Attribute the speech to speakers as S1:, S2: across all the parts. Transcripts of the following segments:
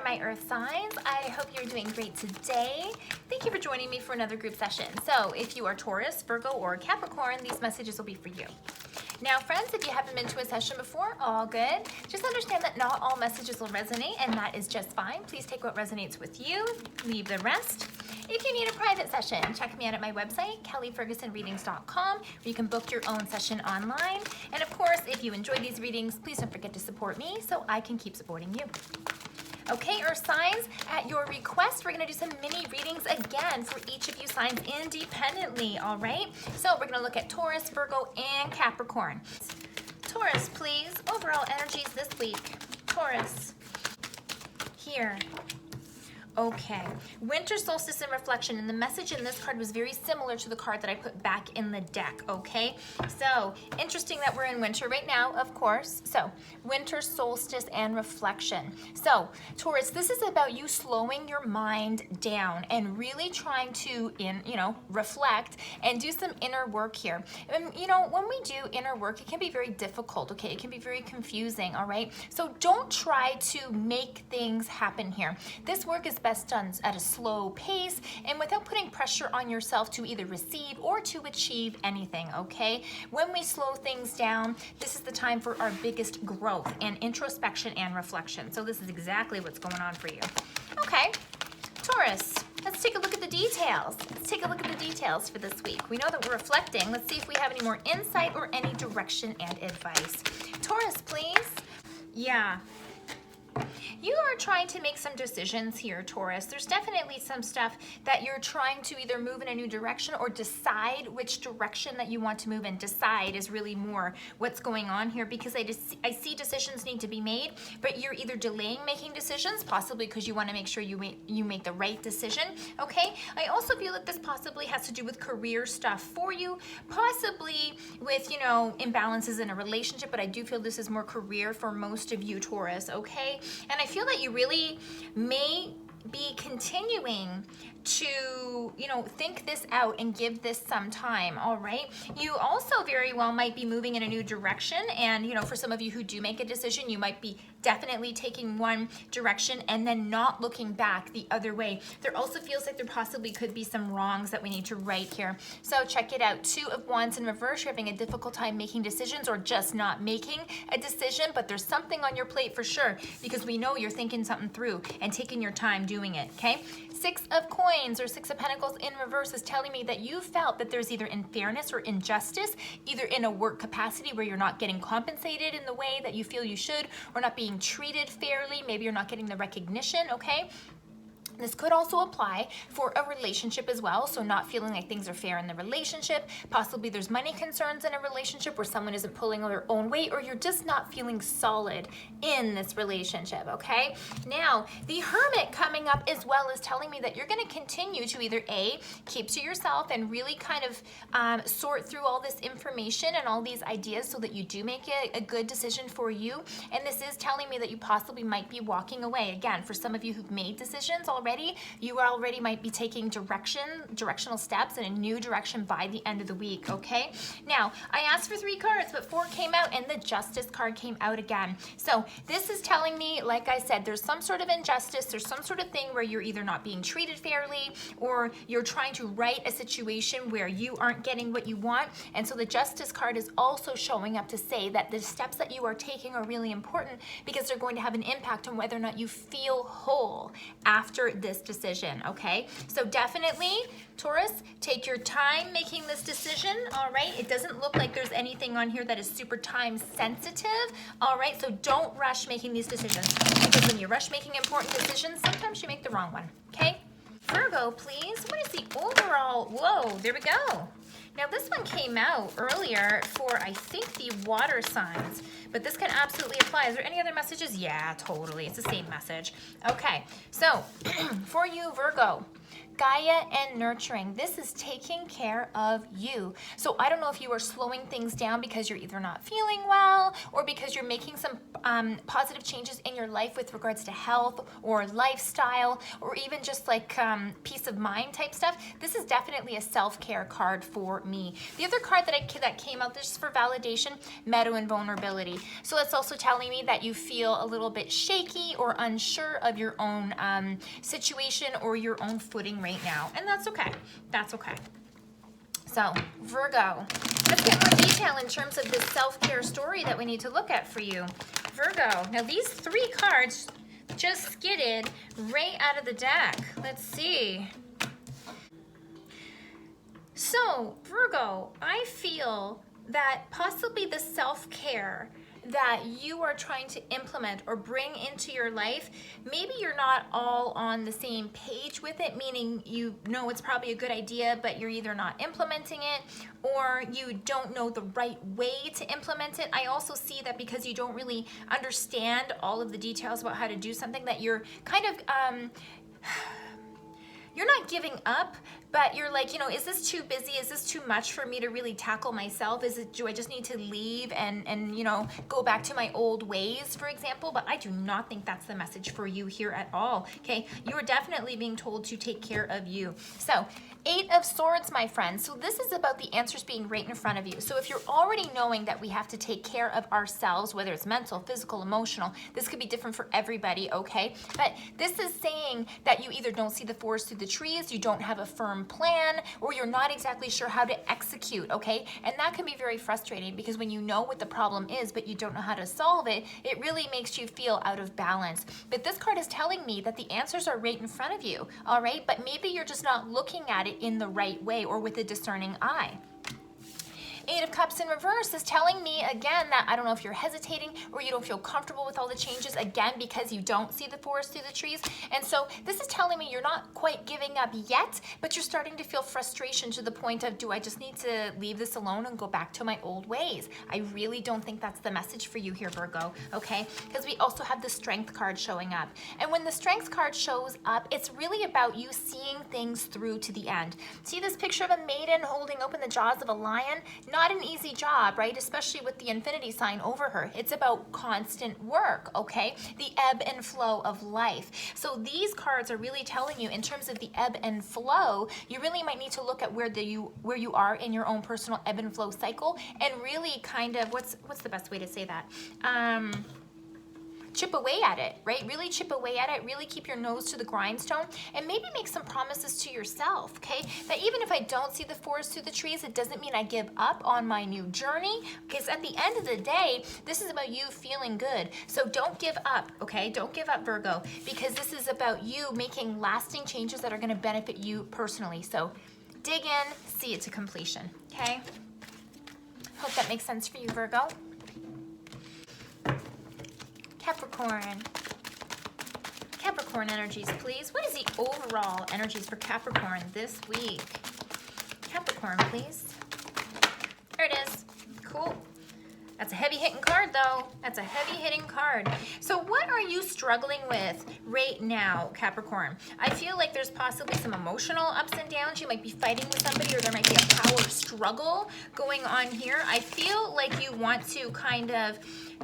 S1: my Earth signs. I hope you're doing great today. Thank you for joining me for another group session. So if you are Taurus, Virgo, or Capricorn, these messages will be for you. Now, friends, if you haven't been to a session before, all good. Just understand that not all messages will resonate, and that is just fine. Please take what resonates with you, leave the rest. If you need a private session, check me out at my website, kellyfergusonreadings.com, where you can book your own session online. And of course, if you enjoy these readings, please don't forget to support me so I can keep supporting you. Okay, Earth signs, at your request, we're going to do some mini readings again for each of you signs independently, all right? So we're going to look at Taurus, Virgo, and Capricorn. Taurus, please. Overall energies this week. Taurus. Here. Okay, winter solstice and reflection, and the message in this card was very similar to the card that I put back in the deck, okay? So, interesting that we're in winter right now, of course. So, winter solstice and reflection. So, Taurus, this is about you slowing your mind down and really trying to, reflect and do some inner work here. And, when we do inner work, it can be very difficult, okay? It can be very confusing, all right? So, don't try to make things happen here. This work is best done at a slow pace and without putting pressure on yourself to either receive or to achieve anything, okay? When we slow things down, this is the time for our biggest growth and introspection and reflection. So this is exactly what's going on for you. Okay, Taurus, let's take a look at the details. Let's take a look at the details for this week. We know that we're reflecting. Let's see if we have any more insight or any direction and advice. Taurus, please. Yeah. You are trying to make some decisions here, Taurus. There's definitely some stuff that you're trying to either move in a new direction or decide which direction that you want to move in. Decide is really more what's going on here, because I see decisions need to be made, but you're either delaying making decisions, possibly because you want to make sure you make the right decision, okay? I also feel that this possibly has to do with career stuff for you, possibly with, imbalances in a relationship, but I do feel this is more career for most of you, Taurus, okay? And I feel that you really may be continuing to, think this out and give this some time, all right? You also very well might be moving in a new direction, and, for some of you who do make a decision, you might be definitely taking one direction and then not looking back the other way. There also feels like there possibly could be some wrongs that we need to right here. So check it out. 2 of Wands in reverse. You're having a difficult time making decisions or just not making a decision, but there's something on your plate for sure, because we know you're thinking something through and taking your time doing it, okay? 6 of Coins or 6 of Pentacles in reverse is telling me that you felt that there's either unfairness or injustice, either in a work capacity where you're not getting compensated in the way that you feel you should, or not being treated fairly. Maybe you're not getting the recognition, okay? This could also apply for a relationship as well, so not feeling like things are fair in the relationship. Possibly there's money concerns in a relationship where someone isn't pulling their own weight, or you're just not feeling solid in this relationship, okay? Now, the Hermit coming up as well is telling me that you're going to continue to either A, keep to yourself and really kind of sort through all this information and all these ideas so that you do make a good decision for you. And this is telling me that you possibly might be walking away. Again, for some of you who've made decisions already, you already might be taking directional steps in a new direction by the end of the week, okay? Now, I asked for 3 cards, but 4 came out and the Justice card came out again. So this is telling me, like I said, there's some sort of injustice, there's some sort of thing where you're either not being treated fairly or you're trying to right a situation where you aren't getting what you want. And so the Justice card is also showing up to say that the steps that you are taking are really important, because they're going to have an impact on whether or not you feel whole after this decision, okay? So definitely, Taurus, take your time making this decision, all right? It doesn't look like there's anything on here that is super time sensitive, all right? So don't rush making these decisions, because when you rush making important decisions, sometimes you make the wrong one, okay? Virgo, please, what is the overall, whoa, there we go. Now this one came out earlier for, I think, the water signs, but this can absolutely apply. Is there any other messages? Yeah, totally. It's the same message. Okay, so for you, Virgo, Gaia and nurturing. This is taking care of you. So I don't know if you are slowing things down because you're either not feeling well or because you're making some positive changes in your life with regards to health or lifestyle or even just like peace of mind type stuff. This is definitely a self-care card for me. The other card that came out, this is for validation, meadow and vulnerability. So it's also telling me that you feel a little bit shaky or unsure of your own situation or your own footing right now, and that's okay. That's okay. So Virgo, let's get more detail in terms of this self-care story that we need to look at for you. Virgo, now these 3 cards just skidded right out of the deck. Let's see. So Virgo, I feel that possibly the self-care that you are trying to implement or bring into your life, maybe you're not all on the same page with it, meaning you know it's probably a good idea, but you're either not implementing it or you don't know the right way to implement it. I also see that because you don't really understand all of the details about how to do something, that you're kind of, you're not giving up, but you're like, you know, is this too busy? Is this too much for me to really tackle myself? Do I just need to leave and you know, go back to my old ways, for example? But I do not think that's the message for you here at all, okay? You are definitely being told to take care of you. So 8 of Swords, my friends. So this is about the answers being right in front of you. So if you're already knowing that we have to take care of ourselves, whether it's mental, physical, emotional, this could be different for everybody, okay? But this is saying that you either don't see the forest through the trees, you don't have a firm plan, or you're not exactly sure how to execute, okay? And that can be very frustrating because when you know what the problem is, but you don't know how to solve it, it really makes you feel out of balance. But this card is telling me that the answers are right in front of you, all right? But maybe you're just not looking at it in the right way or with a discerning eye. 8 of Cups in reverse is telling me again that I don't know if you're hesitating or you don't feel comfortable with all the changes, again because you don't see the forest through the trees. And so this is telling me you're not quite giving up yet, but you're starting to feel frustration to the point of, do I just need to leave this alone and go back to my old ways? I really don't think that's the message for you here, Virgo, okay? Because we also have the Strength card showing up. And when the Strength card shows up, it's really about you seeing things through to the end. See this picture of a maiden holding open the jaws of a lion? Not an easy job, right? Especially with the infinity sign over her. It's about constant work, okay? The ebb and flow of life. So these cards are really telling you in terms of the ebb and flow, you really might need to look at where you are in your own personal ebb and flow cycle and really kind of, what's the best way to say that? Chip away at it, right? Really chip away at it, really keep your nose to the grindstone, and maybe make some promises to yourself, okay? That even if I don't see the forest through the trees, it doesn't mean I give up on my new journey, because at the end of the day, this is about you feeling good. So don't give up, okay? Don't give up, Virgo, because this is about you making lasting changes that are gonna benefit you personally. So dig in, see it to completion, okay? Hope that makes sense for you, Virgo. Capricorn energies, please. What is the overall energies for Capricorn this week? Capricorn, please. There it is. Cool. That's a heavy-hitting card, though. That's a heavy-hitting card. So what are you struggling with right now, Capricorn? I feel like there's possibly some emotional ups and downs. You might be fighting with somebody, or there might be a power struggle going on here. I feel like you want to kind of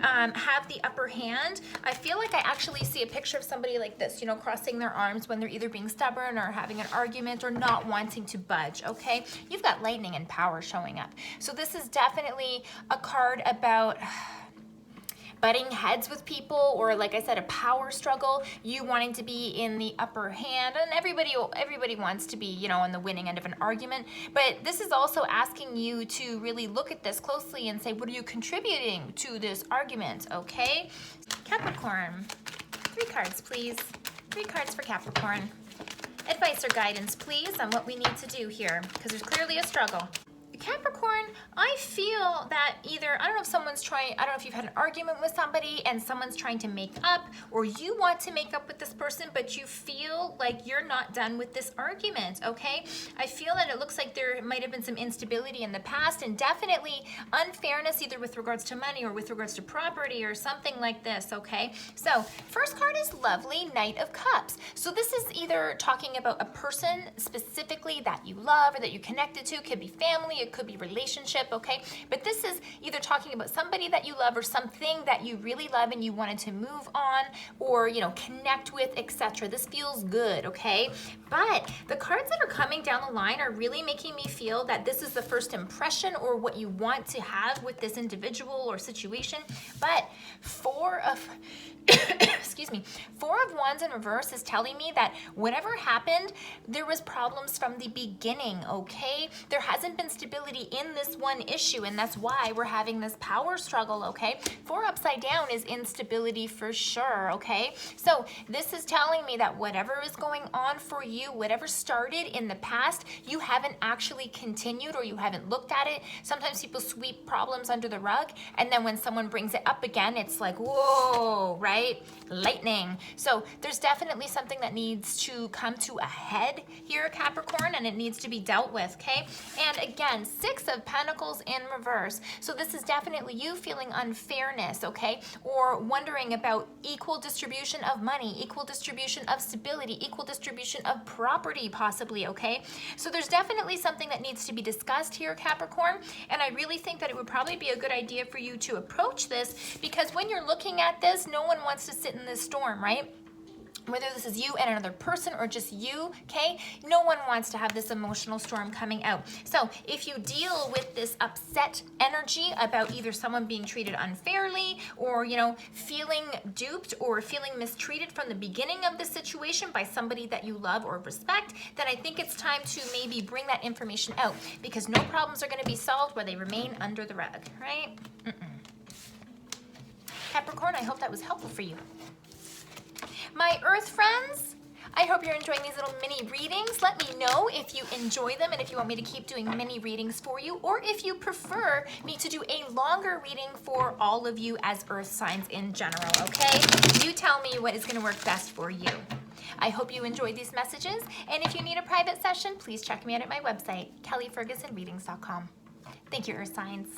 S1: have the upper hand. I feel like I actually see a picture of somebody like this, you know, crossing their arms when they're either being stubborn or having an argument or not wanting to budge, okay? You've got lightning and power showing up. So this is definitely a card about butting heads with people, or like I said, a power struggle, you wanting to be in the upper hand, and everybody wants to be, you know, on the winning end of an argument. But this is also asking you to really look at this closely and say, what are you contributing to this argument, okay? Capricorn, 3 cards, please. 3 cards for Capricorn. Advice or guidance, please, on what we need to do here, because there's clearly a struggle. Capricorn, I feel that either, I don't know if someone's trying, I don't know if you've had an argument with somebody and someone's trying to make up, or you want to make up with this person, but you feel like you're not done with this argument, okay? I feel that it looks like there might have been some instability in the past, and definitely unfairness either with regards to money or with regards to property or something like this, okay? So first card is lovely, Knight of Cups. So this is either talking about a person specifically that you love or that you connected to. It could be family, it could be relationship, okay? But this is either talking about somebody that you love or something that you really love and you wanted to move on or, you know, connect with, etc. This feels good, okay? But the cards that are coming down the line are really making me feel that this is the first impression or what you want to have with this individual or situation. But excuse me, Four of Wands in reverse is telling me that whatever happened, there was problems from the beginning, okay? There hasn't been stability in this one issue, and that's why we're having this power struggle, okay? Four upside down is instability for sure, okay? So this is telling me that whatever is going on for you, whatever started in the past, you haven't actually continued or you haven't looked at it. Sometimes people sweep problems under the rug, and then when someone brings it up again, it's like, whoa, right? Lightning. So there's definitely something that needs to come to a head here, Capricorn, and it needs to be dealt with, okay? And again, Six of Pentacles in reverse. So this is definitely you feeling unfairness, okay? Or wondering about equal distribution of money, equal distribution of stability, equal distribution of property possibly, okay? So there's definitely something that needs to be discussed here, Capricorn, and I really think that it would probably be a good idea for you to approach this, because when you're looking at this, no one wants to sit in this storm, right? Whether this is you and another person or just you, okay? No one wants to have this emotional storm coming out. So if you deal with this upset energy about either someone being treated unfairly or, you know, feeling duped or feeling mistreated from the beginning of the situation by somebody that you love or respect, then I think it's time to maybe bring that information out, because no problems are going to be solved where they remain under the rug, right? Capricorn, I hope that was helpful for you. My Earth friends, I hope you're enjoying these little mini readings. Let me know if you enjoy them and if you want me to keep doing mini readings for you, or if you prefer me to do a longer reading for all of you as Earth signs in general, okay? You tell me what is going to work best for you. I hope you enjoyed these messages, and if you need a private session, please check me out at my website, kellyfergusonreadings.com. Thank you, Earth signs.